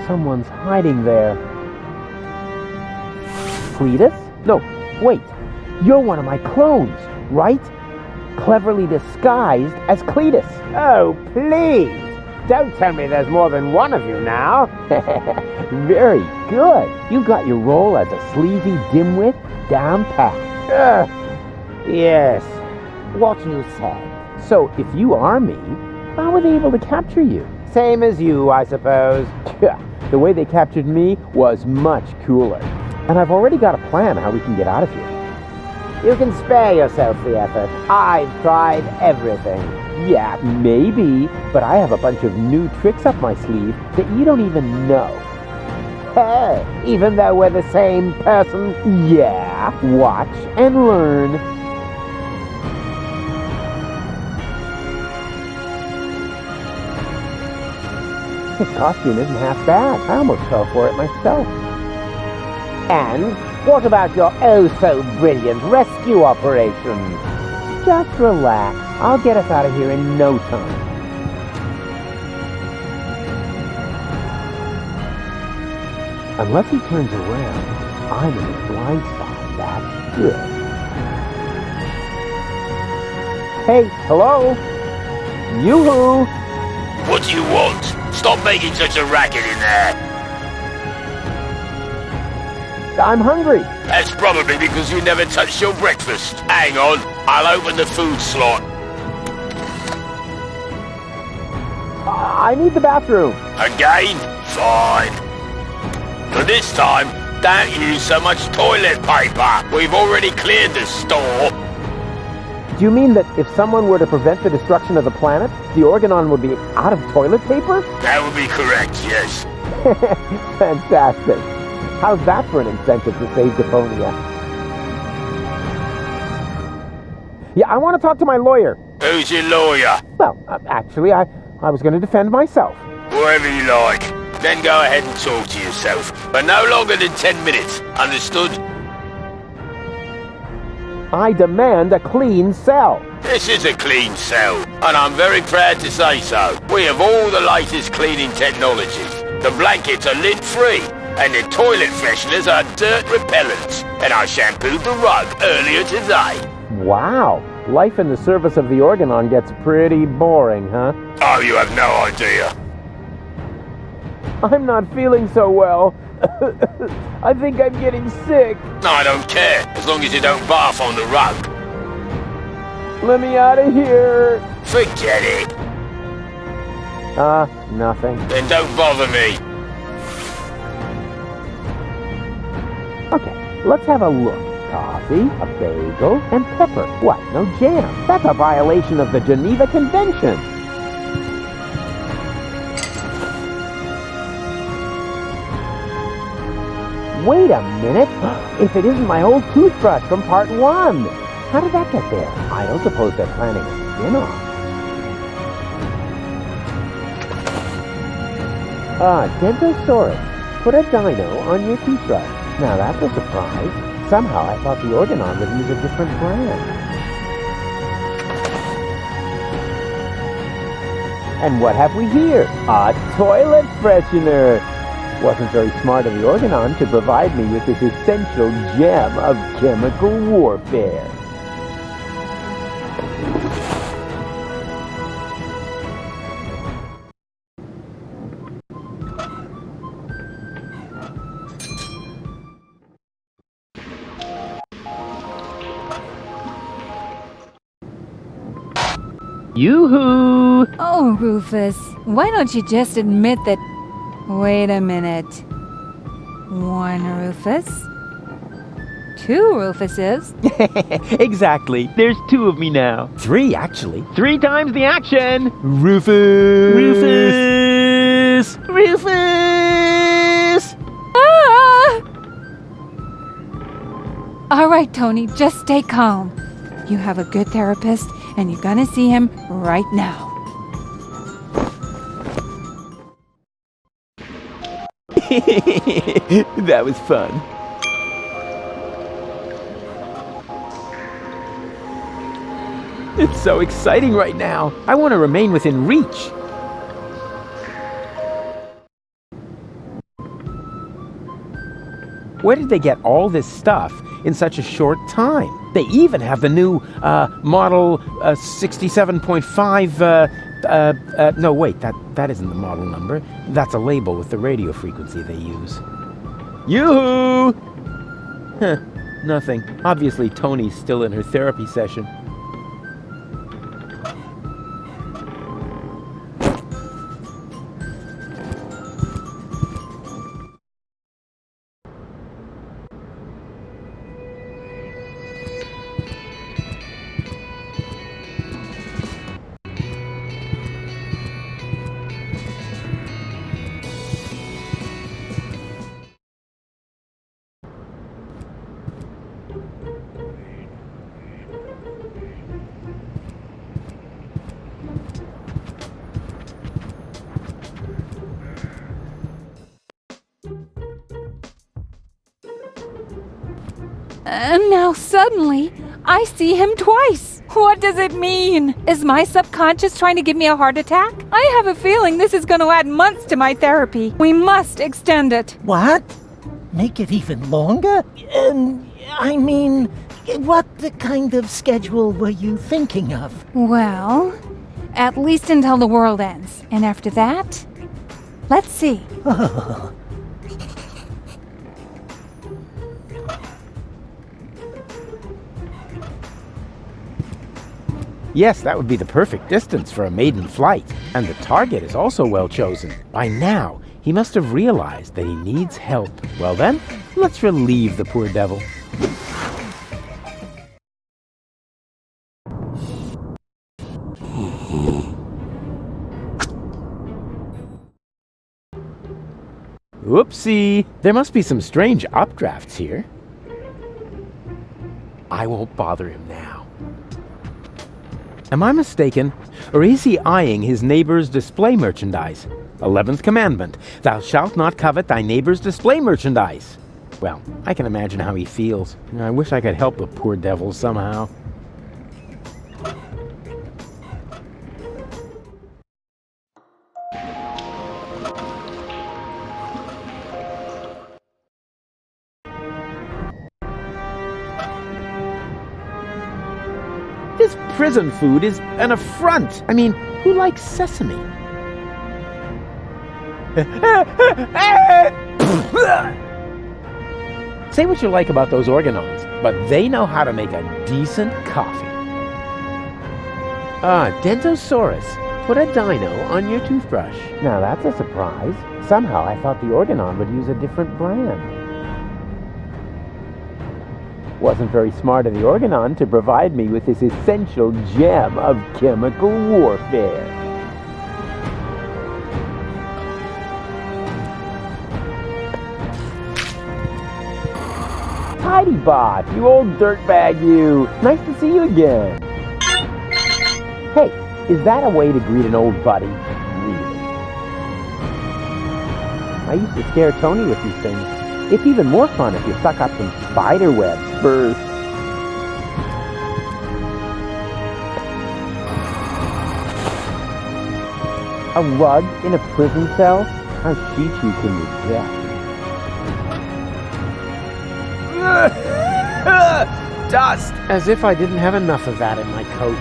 someone's hiding there. Cletus? No, wait. You're one of my clones, right? Cleverly disguised as Cletus. Oh, please! Don't tell me there's more than one of you now. Very good. You got your role as a sleazy dimwit down pat. Yes. What you said. So, if you are me, how were they able to capture you? Same as you, I suppose. The way they captured me was much cooler. And I've already got a plan how we can get out of here. You can spare yourself the effort. I've tried everything. Yeah, maybe, but I have a bunch of new tricks up my sleeve that you don't even know. Even though we're the same person? Yeah, watch and learn. This costume isn't half bad. I almost fell for it myself. And what about your oh-so-brilliant rescue operation? Just relax. I'll get us out of here in no time. Unless he turns around, I'm in his blind spot. That's good. Hey, hello? Yoo-hoo! What do you want? Stop making such a racket in there. I'm hungry. That's probably because you never touched your breakfast. Hang on, I'll open the food slot. I need the bathroom. Again? Fine. But this time, don't use so much toilet paper. We've already cleared the store. Do you mean that if someone were to prevent the destruction of the planet, the Organon would be out of toilet paper? That would be correct, yes. Fantastic. How's that for an incentive to save Deponia? Yeah, I want to talk to my lawyer. Who's your lawyer? Well, actually, I was going to defend myself. Wherever you like. Then go ahead and talk to yourself. But no longer than 10 minutes. Understood? I demand a clean cell. This is a clean cell, and I'm very proud to say so. We have all the latest cleaning technologies. The blankets are lint-free, and the toilet fresheners are dirt repellents. And I shampooed the rug earlier today. Wow. Life in the service of the Organon gets pretty boring, huh? Oh, you have no idea. I'm not feeling so well. I think I'm getting sick. I don't care, as long as you don't barf on the rug. Let me out of here. Forget it. Nothing. Then don't bother me. Okay, let's have a look. Coffee, a bagel, and pepper. What, no jam? That's a violation of the Geneva Convention. Wait a minute. If it isn't my old toothbrush from part 1. How did that get there? I don't suppose they're planning a spin-off. Dentosaurus. Put a dino on your toothbrush. Now that's a surprise. Somehow I thought the Organon would use a different brand. And what have we here? A toilet freshener. Wasn't very smart of the Organon to provide me with this essential gem of chemical warfare. Yoo-hoo! Oh, Rufus, why don't you just admit that... Wait a minute. 1 Rufus? 2 Rufuses? Exactly. There's 2 of me now. 3, actually. 3 times the action! Rufus! Rufus! Rufus! Ah! All right, Tony, just stay calm. You have a good therapist, and you're gonna see him right now. That was fun. It's so exciting right now. I want to remain within reach. Where did they get all this stuff in such a short time? They even have the new model 67.5. No, wait, that isn't the model number. That's a label with the radio frequency they use. Yoo-hoo! Huh, nothing. Obviously, Tony's still in her therapy session. And now suddenly, I see him twice. What does it mean? Is my subconscious trying to give me a heart attack? I have a feeling this is going to add months to my therapy. We must extend it. What? Make it even longer? I mean, what kind of schedule were you thinking of? Well, at least until the world ends. And after that, let's see. Oh. Yes, that would be the perfect distance for a maiden flight. And the target is also well chosen. By now, he must have realized that he needs help. Well then, let's relieve the poor devil. Whoopsie! There must be some strange updrafts here. I won't bother him now. Am I mistaken, or is he eyeing his neighbor's display merchandise? 11th commandment, thou shalt not covet thy neighbor's display merchandise. Well, I can imagine how he feels. I wish I could help the poor devil somehow. This prison food is an affront. I mean, who likes sesame? Say what you like about those organons, but they know how to make a decent coffee. Dentosaurus. Put a dino on your toothbrush. Now that's a surprise. Somehow I thought the organon would use a different brand. Wasn't very smart of the organon to provide me with this essential gem of chemical warfare. Tidy bot, you old dirtbag you. Nice to see you again. Hey, is that a way to greet an old buddy? Really? I used to scare Tony with these things. It's even more fun if you suck up some spider webs first. A rug in a prison cell? How Chi-Chi can you get? Dust! As if I didn't have enough of that in my coat.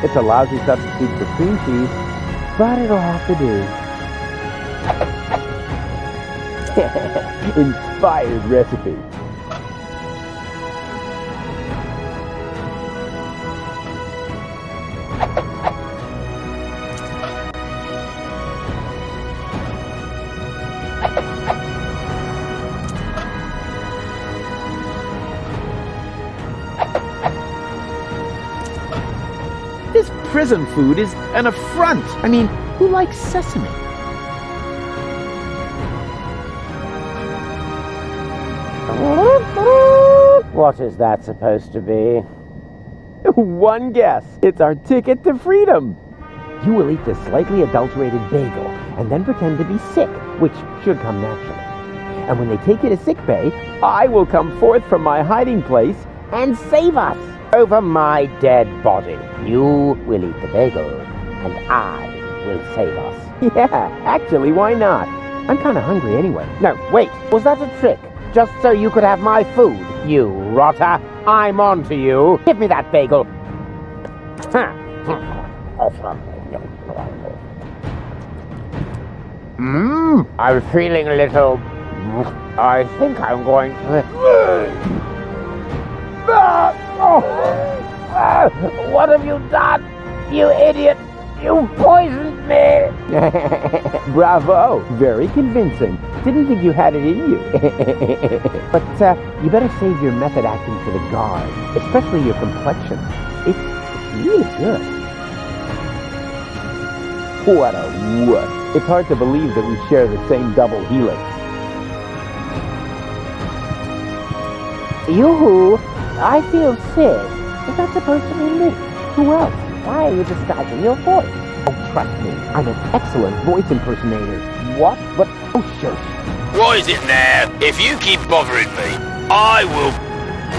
It's a lousy substitute for cream cheese, but it'll have to do. Inspired recipe. This prison food is an affront. I mean, who likes sesame? What is that supposed to be? One guess. It's our ticket to freedom. You will eat this slightly adulterated bagel and then pretend to be sick, which should come naturally. And when they take you to sickbay, I will come forth from my hiding place and save us. over my dead body. You will eat the bagel, and I will save us. Yeah, actually, why not? I'm kind of hungry anyway. No, wait, was that a trick? Just so you could have my food, you rotter. I'm on to you. Give me that bagel. I'm feeling a little... I think I'm going to... What have you done? You idiot! You poisoned me! Bravo! Very convincing. Didn't think you had it in you. But you better save your method acting for the guard, especially your complexion. It's really good. What a wuss. It's hard to believe that we share the same double helix. Yoo-hoo! I feel sick. Is that supposed to be me? Who else? Why are you disguising your voice? Oh, trust me, I'm an excellent voice impersonator. What? But, oh, shush. What is it now? If you keep bothering me, I will...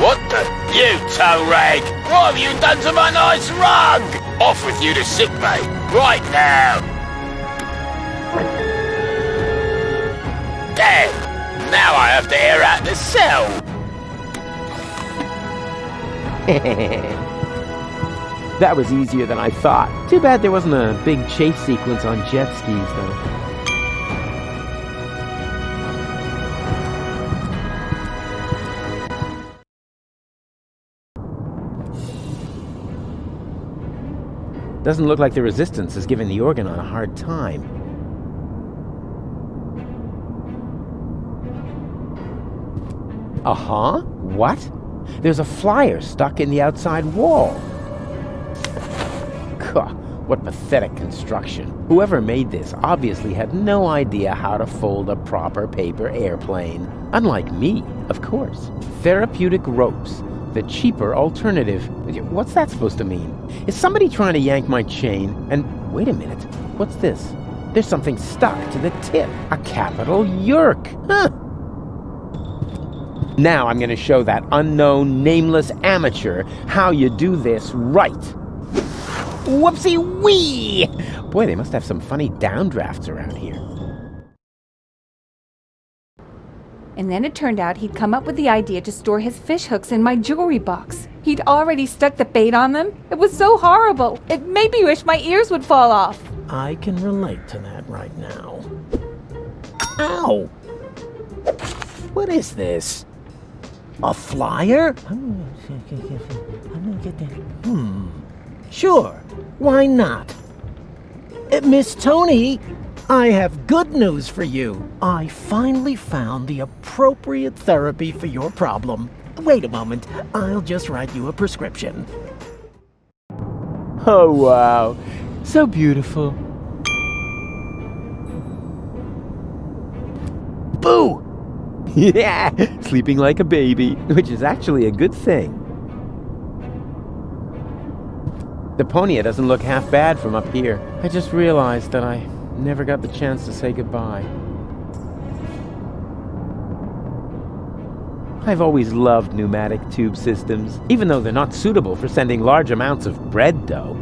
What the... You toe rag! What have you done to my nice rug? Off with you to sick bay, right now! There! Now I have to air out the cell! That was easier than I thought. Too bad there wasn't a big chase sequence on jet skis, though. Doesn't look like the Resistance is giving the Organon a hard time. Uh-huh? What? There's a flyer stuck in the outside wall. Gah, what pathetic construction. Whoever made this obviously had no idea how to fold a proper paper airplane. Unlike me, of course. Therapeutic ropes. The cheaper alternative. What's that supposed to mean? Is somebody trying to yank my chain? And wait a minute. What's this? There's something stuck to the tip. A capital Yerk. Huh. Now I'm going to show that unknown, nameless amateur how you do this right. Whoopsie-wee! Boy, they must have some funny downdrafts around here. And then it turned out he'd come up with the idea to store his fish hooks in my jewelry box. He'd already stuck the bait on them. It was so horrible. It made me wish my ears would fall off. I can relate to that right now. Ow! What is this? A flyer? Sure, why not? Miss Tony, I have good news for you. I finally found the appropriate therapy for your problem. Wait a moment, I'll just write you a prescription. Oh, wow. So beautiful. Boo! Yeah, sleeping like a baby, which is actually a good thing. Deponia doesn't look half bad from up here. I just realized that I never got the chance to say goodbye. I've always loved pneumatic tube systems, even though they're not suitable for sending large amounts of bread dough.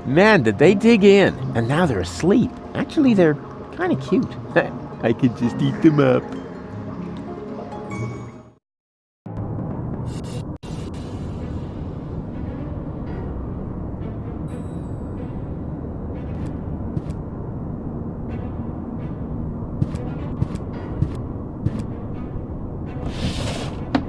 Man, did they dig in. And now they're asleep. Actually, they're kind of cute. I could just eat them up.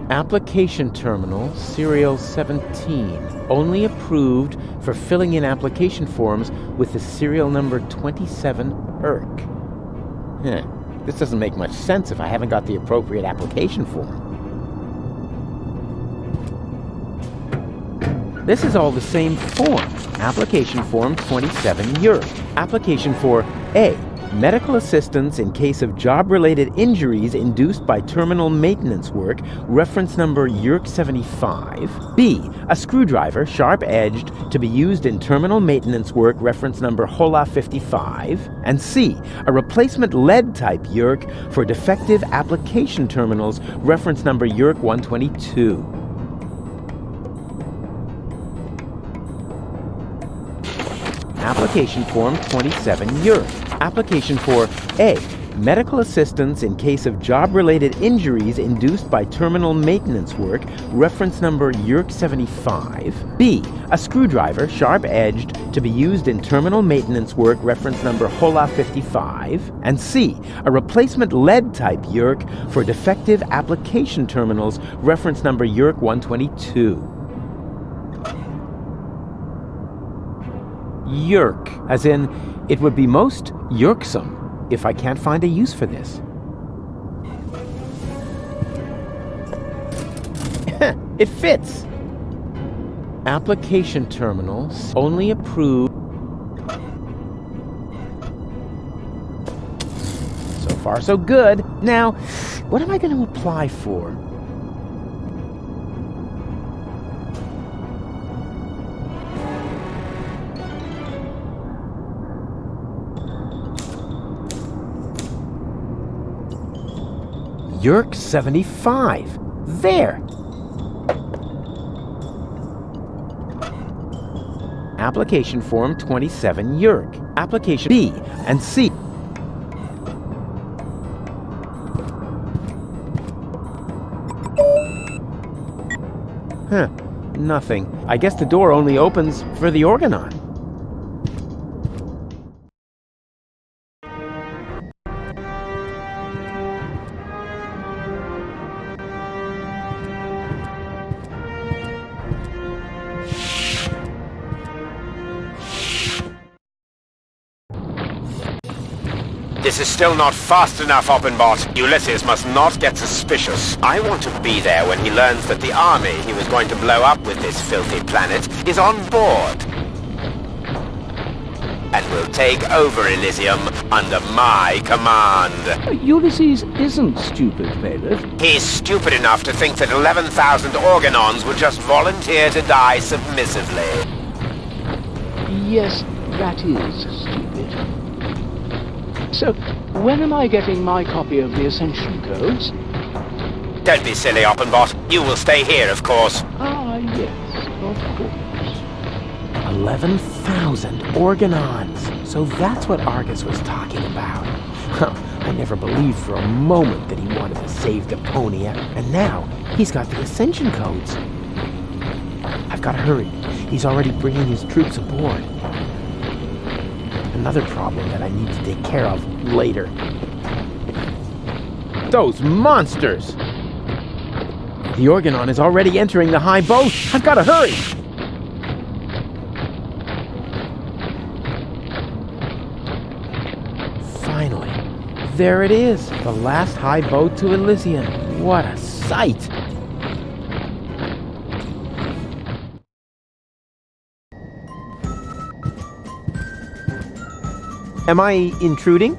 Application terminal, serial 17. Only approved for filling in application forms with the serial number 27 ERC. This doesn't make much sense if I haven't got the appropriate application form. This is all the same form. Application form 27 ERC. Application for A. Medical assistance in case of job-related injuries induced by terminal maintenance work, reference number YERC 75. B. A screwdriver, sharp-edged, to be used in terminal maintenance work, reference number HOLA 55. And C. A replacement lead-type YERC for defective application terminals, reference number YERC 122. Application form 27 ERC. Application for A. Medical assistance in case of job-related injuries induced by terminal maintenance work, reference number YERC 75. B. A screwdriver, sharp-edged, to be used in terminal maintenance work, reference number HOLA 55. And C. A replacement lead-type YERC for defective application terminals, reference number YERC 122. YERC, as in, it would be most yerksome if I can't find a use for this. It fits! Application terminals, only approved. So far, so good. Now, what am I going to apply for? YERC 75. There! Application form 27 YERC. Application B and C. Nothing. I guess the door only opens for the organon. This is still not fast enough, Oppenbot. Ulysses must not get suspicious. I want to be there when he learns that the army he was going to blow up with this filthy planet is on board. And will take over Elysium under my command. Ulysses isn't stupid, Bailiff. He's stupid enough to think that 11,000 organons will just volunteer to die submissively. Yes, that is stupid. So, when am I getting my copy of the Ascension Codes? Don't be silly, Oppenbot. You will stay here, of course. Ah, yes, of course. 11,000 organons. So that's what Argus was talking about. I never believed for a moment that he wanted to save Deponia, and now he's got the Ascension Codes. I've got to hurry. He's already bringing his troops aboard. Another problem that I need to take care of later. Those monsters! The Organon is already entering the high boat. I've got to hurry! Finally, there it is. The last high boat to Elysium. What a sight! Am I intruding?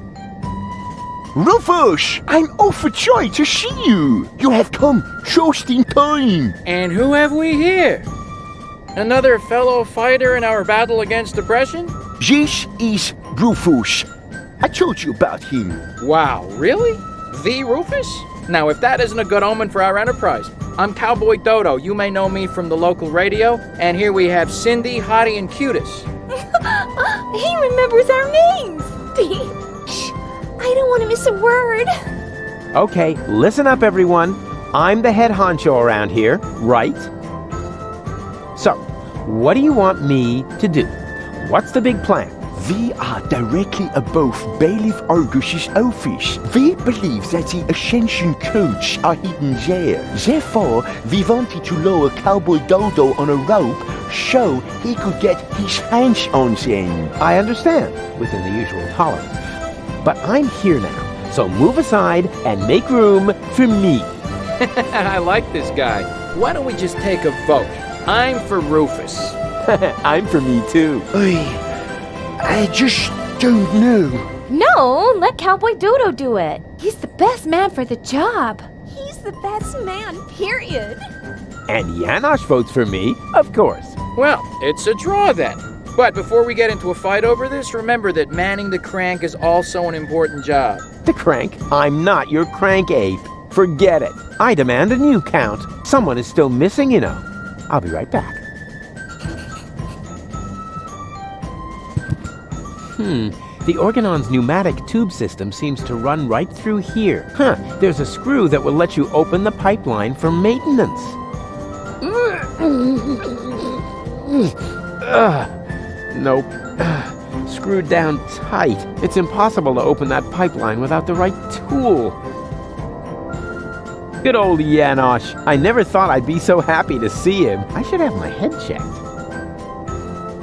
Ruffus! I'm overjoyed to see you! You have come just in time! And who have we here? Another fellow fighter in our battle against oppression? This is Ruffus. I told you about him. Wow, really? The Rufus? Now, if that isn't a good omen for our enterprise. I'm Cowboy Dodo. You may know me from the local radio. And here we have Cindy, Hottie, and Cutis. He remembers our names! Shh! I don't want to miss a word. Okay, listen up, everyone. I'm the head honcho around here, right? So, what do you want me to do? What's the big plan? We are directly above Bailiff Argus's office. We believe that the ascension codes are hidden there. Therefore, we wanted to lower Cowboy Dodo on a rope so he could get his hands on them. I understand, within the usual tolerance. But I'm here now, so move aside and make room for me. I like this guy. Why don't we just take a vote? I'm for Rufus. I'm for me too. I just don't know. No, let Cowboy Dodo do it. He's the best man for the job. He's the best man, period. And Janosch votes for me, of course. Well, it's a draw then. But before we get into a fight over this, remember that manning the crank is also an important job. The crank? I'm not your crank ape. Forget it. I demand a new count. Someone is still missing, you know. I'll be right back. The Organon's pneumatic tube system seems to run right through here. There's a screw that will let you open the pipeline for maintenance. Nope. Screwed down tight. It's impossible to open that pipeline without the right tool. Good old Janosch. I never thought I'd be so happy to see him. I should have my head checked.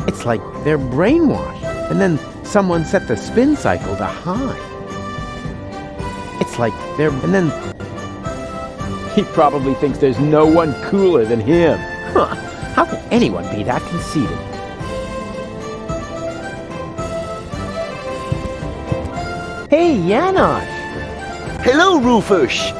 It's like they're brainwashed, and then someone set the spin cycle to high. It's like and then he probably thinks there's no one cooler than him. How can anyone be that conceited? Hey, Janosch! Hello, Rufus!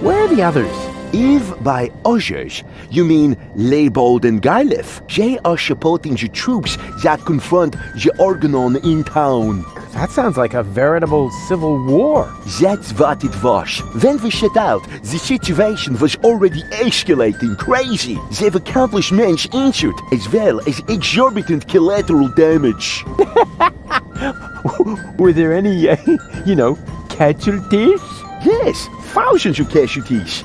Where are the others? If by others, you mean Leibold and Garlef, they are supporting the troops that confront the Organon in town. That sounds like a veritable civil war. That's what it was. When we set out, the situation was already escalating crazy. There were countless men injured, as well as exorbitant collateral damage. Were there any, casualties? Yes, thousands of casualties.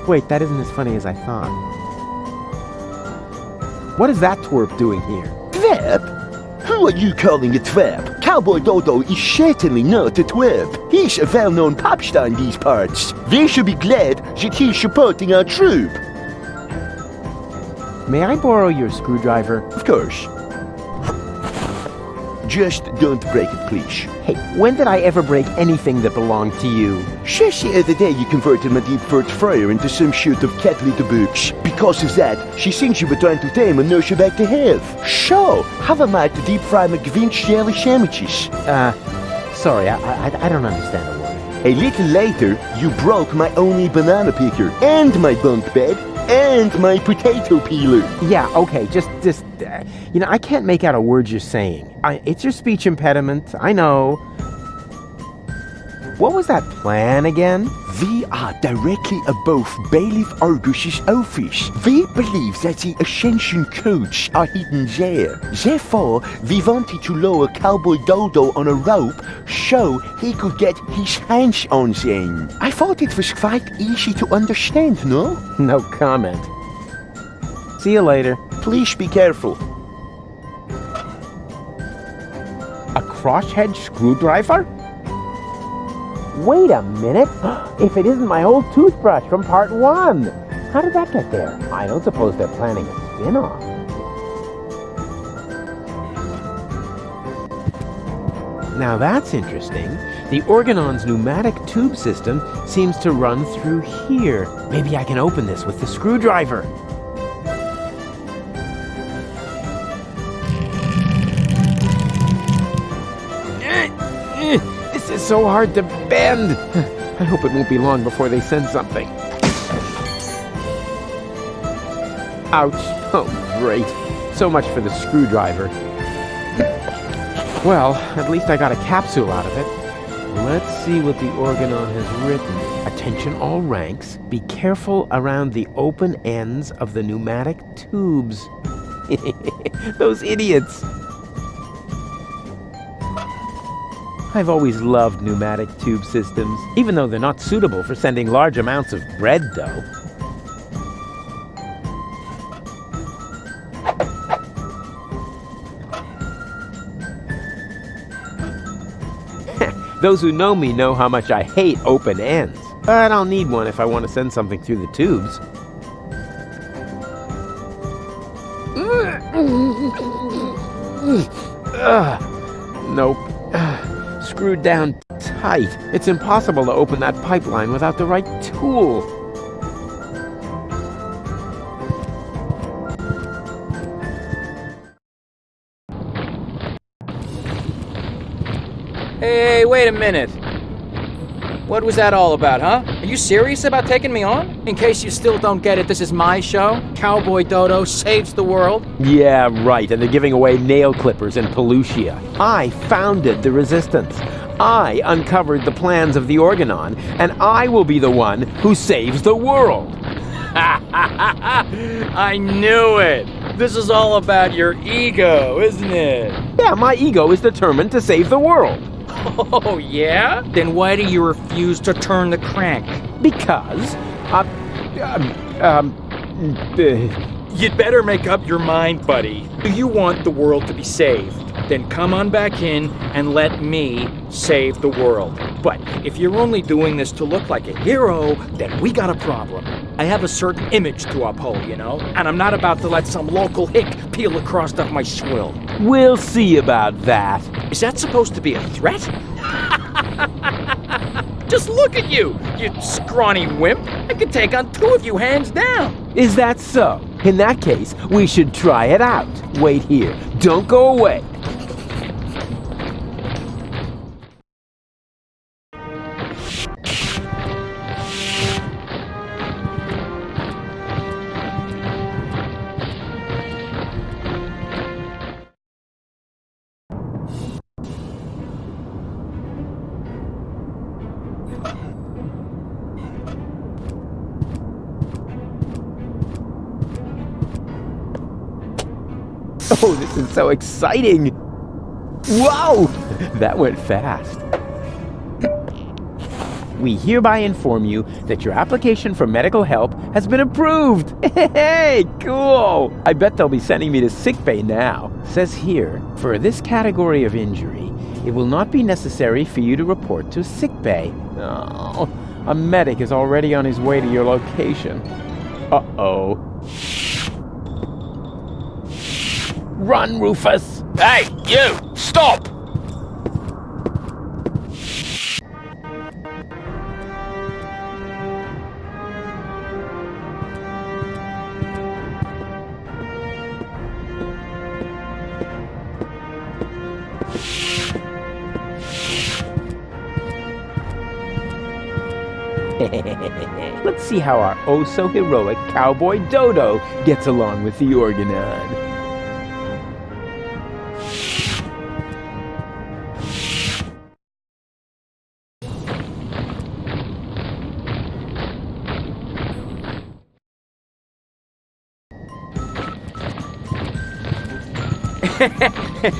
Wait, that isn't as funny as I thought. What is that twerp doing here? Twerp? Who are you calling a twerp? Cowboy Dodo is certainly not a twerp. He's a well-known pop star in these parts. We should be glad that he's supporting our troop. May I borrow your screwdriver? Of course. Just don't break it, please. Hey, when did I ever break anything that belonged to you? Just the other day you converted my deep throat fryer into some sort of cat litter box. Because of that, she thinks you were trying to tame and nurse her back to health. So, how am I to deep fry McVinch jelly sandwiches? Sorry, I don't understand a word. A little later, you broke my only banana picker, and my bunk bed, and my potato peeler. Yeah, okay, just I can't make out a word you're saying. It's your speech impediment, I know. What was that plan again? We are directly above Bailiff Argus's office. We believe that the ascension codes are hidden there. Therefore, we wanted to lower Cowboy Dodo on a rope so he could get his hands on them. I thought it was quite easy to understand, no? No comment. See you later. Please be careful. A crosshead screwdriver? Wait a minute. If it isn't my old toothbrush from part 1. How did that get there? I don't suppose they're planning a spin-off. Now that's interesting. The Organon's pneumatic tube system seems to run through here. Maybe I can open this with the screwdriver. This is so hard to bend. I hope it won't be long before they send something. Ouch. Oh, great. So much for the screwdriver. Well, at least I got a capsule out of it. Let's see what the organon has written. Attention all ranks. Be careful around the open ends of the pneumatic tubes. Those idiots. I've always loved pneumatic tube systems, even though they're not suitable for sending large amounts of bread dough. Those who know me know how much I hate open ends. But I'll need one if I want to send something through the tubes. Nope. Screwed down tight. It's impossible to open that pipeline without the right tool. Hey, wait a minute. What was that all about, huh? Are you serious about taking me on? In case you still don't get it, this is my show. Cowboy Dodo saves the world. Yeah, right, and they're giving away nail clippers in Pelusia. I founded the resistance. I uncovered the plans of the Organon, and I will be the one who saves the world. I knew it. This is all about your ego, isn't it? Yeah, my ego is determined to save the world. Oh, yeah? Then why do you refuse to turn the crank? Because, You'd better make up your mind, buddy. Do you want the world to be saved? Then come on back in and let me save the world. But if you're only doing this to look like a hero, then we got a problem. I have a certain image to uphold, you know? And I'm not about to let some local hick peel across of my swill. we'll see about that. Is that supposed to be a threat? Just look at you, you scrawny wimp. I could take on two of you hands down. Is that so? In that case, we should try it out. Wait here. Don't go away. Oh, this is so exciting! Whoa! That went fast. We hereby inform you that your application for medical help has been approved! Hey, cool! I bet they'll be sending me to sickbay now. Says here, for this category of injury, it will not be necessary for you to report to sickbay. Oh, a medic is already on his way to your location. Uh-oh. Run, Rufus! Hey, you! Stop! Let's see how our oh-so-heroic Cowboy Dodo gets along with the Organon.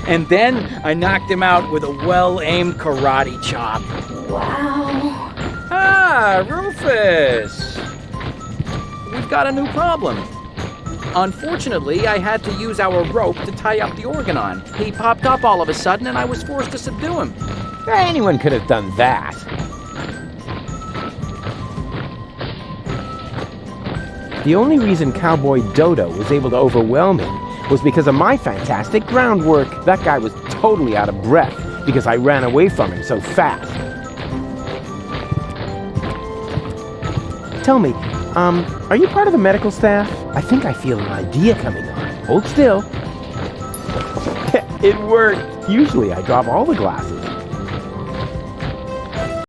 And then I knocked him out with a well-aimed karate chop. Wow. Ah, Rufus! We've got a new problem. Unfortunately, I had to use our rope to tie up the Organon. He popped up all of a sudden and I was forced to subdue him. Anyone could have done that. The only reason Cowboy Dodo was able to overwhelm him was because of my fantastic groundwork. That guy was totally out of breath because I ran away from him so fast. Tell me, are you part of the medical staff? I think I feel an idea coming on. Hold still. It worked. Usually I drop all the glasses.